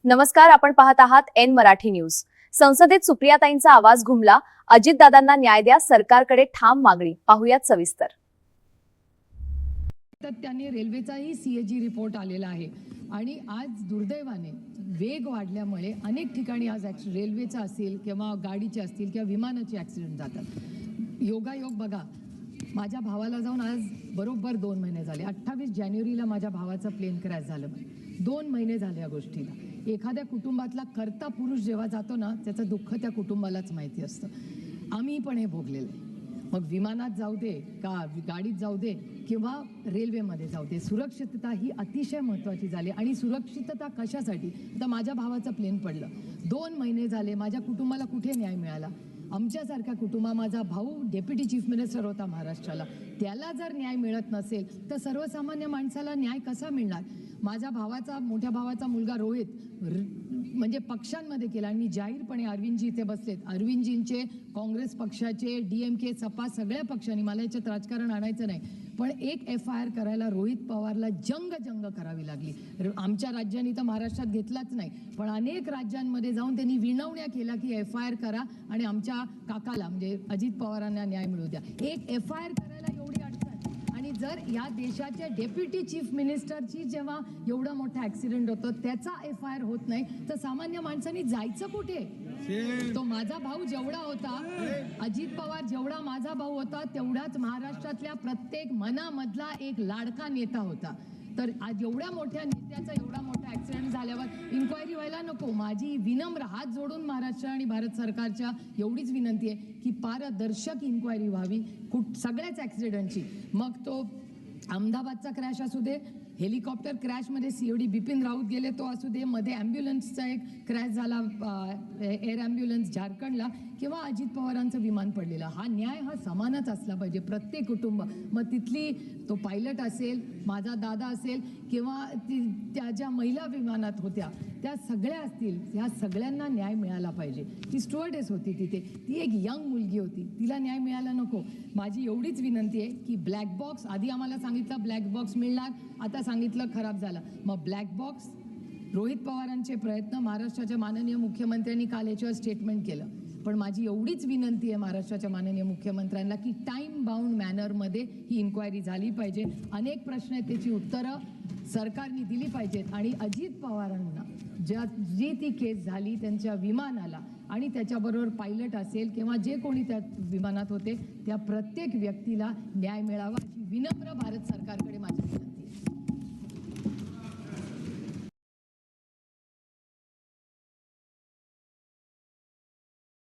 नमस्कार, आपण पाहत आहात एन मराठी न्यूज। संसदेत सुप्रियाताईंचा आवाज घुमला। अजितदादांना न्याय द्या, सरकारकडे ठाम मागणी। पाहुयात सविस्तर। तर त्यांनी रेल्वेचाही सीएजी रिपोर्ट आलेला आहे आणि आज दुर्दैवाने वेग वाढल्यामुळे अनेक ठिकाणी आज रेल्वेचा असेल किंवा गाडीचे असतील किंवा विमानाचे ॲक्सिडेंट जातात। योगायोग बघा, माझ्या भावाला जाऊन आज बरोबर 2 महिने झाले। 28 जानेवारीला माझ्या भावाचं प्लेन क्रॅश झालं। 2 महिने झाले या गोष्टीला। एखाद्या कुटुंबातला कर्ता पुरुष जेव्हा जातो ना, त्याचं दुःख त्या कुटुंबालाच माहिती असतं। आम्ही पण हे भोगलेलं आहे। मग विमानात जाऊ दे का गाडीत जाऊ दे किंवा रेल्वेमध्ये जाऊ दे, सुरक्षितता ही अतिशय महत्त्वाची झाली। आणि सुरक्षितता कशासाठी? आता माझ्या भावाचं प्लेन पडलं, 2 महिने झाले, माझ्या कुटुंबाला कुठे न्याय मिळाला? आमच्यासारखा कुटुंब, माझा भाऊ डेप्युटी चीफ मिनिस्टर होता महाराष्ट्राला, त्याला जर न्याय मिळत नसेल तर सर्वसामान्य माणसाला न्याय कसा मिळणार? माझ्या भावाचा, मोठ्या भावाचा मुलगा रोहित म्हणजे पक्षांमध्ये केला आणि जाहीरपणे अरविंदजी इथे बसलेत, अरविंदजींचे काँग्रेस पक्षाचे, डीएमके, सपा सगळ्या पक्षांनी, मला याच्यात राजकारण आणायचं नाही, पण एक FIR करायला रोहित पवारला जंग करावी लागली। आमच्या राज्यांनी तर महाराष्ट्रात घेतलाच नाही, पण अनेक राज्यांमध्ये जाऊन त्यांनी विनवण्या केल्या की FIR करा आणि आमच्या काकाला म्हणजे अजित पवारांना न्याय मिळू द्या। एक FIR करायला एवढी अडचण, आणि जर या देशाच्या डेप्युटी चीफ मिनिस्टरची जेव्हा एवढा मोठा ॲक्सिडेंट होतो त्याचा FIR होत नाही तर सामान्य माणसांनी जायचं कुठे? तो माझा भाऊ जेवढा होता, अजित पवार जेवढा माझा भाऊ होता, तेवढाच महाराष्ट्रातल्या प्रत्येक मनामधला एक लाडका नेता होता। तर आज एवढ्या मोठ्या नेत्याचा एवढा मोठा ॲक्सिडेंट झाल्यावर इन्क्वायरी व्हायला नको? माझी विनम्र हात जोडून महाराष्ट्र आणि भारत सरकारच्या एवढीच विनंती आहे की पारदर्शक इन्क्वायरी व्हावी सगळ्याच ॲक्सिडेंटची। मग तो अहमदाबादचा क्रॅश असू दे, हेलिकॉप्टर क्रॅशमध्ये COD बिपिन राऊत गेले तो असू दे, मध्ये ॲम्ब्युलन्सचा एक क्रॅश झाला एअर ॲम्ब्युलन्स झारखंडला, किंवा अजित पवारांचं विमान पडलेलं, हा न्याय हा समानच असला पाहिजे प्रत्येक कुटुंब। मग तिथली तो पायलट असेल, माझा दादा असेल, किंवा त्या ज्या महिला विमानात होत्या त्या सगळ्या असतील, ह्या सगळ्यांना न्याय मिळाला पाहिजे। ती स्टुअर्डेस होती तिथे, ती एक यंग मुलगी होती, तिला न्याय मिळाला नको? माझी एवढीच विनंती आहे की ब्लॅक बॉक्स, आधी आम्हाला सांगितलं ब्लॅक बॉक्स मिळणार, आता सांगितलं खराब झालं, मग ब्लॅक बॉक्स। रोहित पवारांचे प्रयत्न, महाराष्ट्राच्या माननीय मुख्यमंत्र्यांनी काल याच्यावर स्टेटमेंट केलं, पण माझी एवढीच विनंती आहे महाराष्ट्राच्या माननीय मुख्यमंत्र्यांना की टाइम बाउंड मॅनरमध्ये ही इन्क्वायरी झाली पाहिजे। अनेक प्रश्न आहेत, त्याची उत्तरं सरकारने दिली पाहिजेत आणि अजित पवारांना जी ती केस झाली त्यांच्या विमानाला आणि त्याच्याबरोबर पायलट असेल किंवा जे कोणी त्या विमानात होते त्या प्रत्येक व्यक्तीला न्याय मिळावा अशी विनम्र भारत सरकारकडे माझी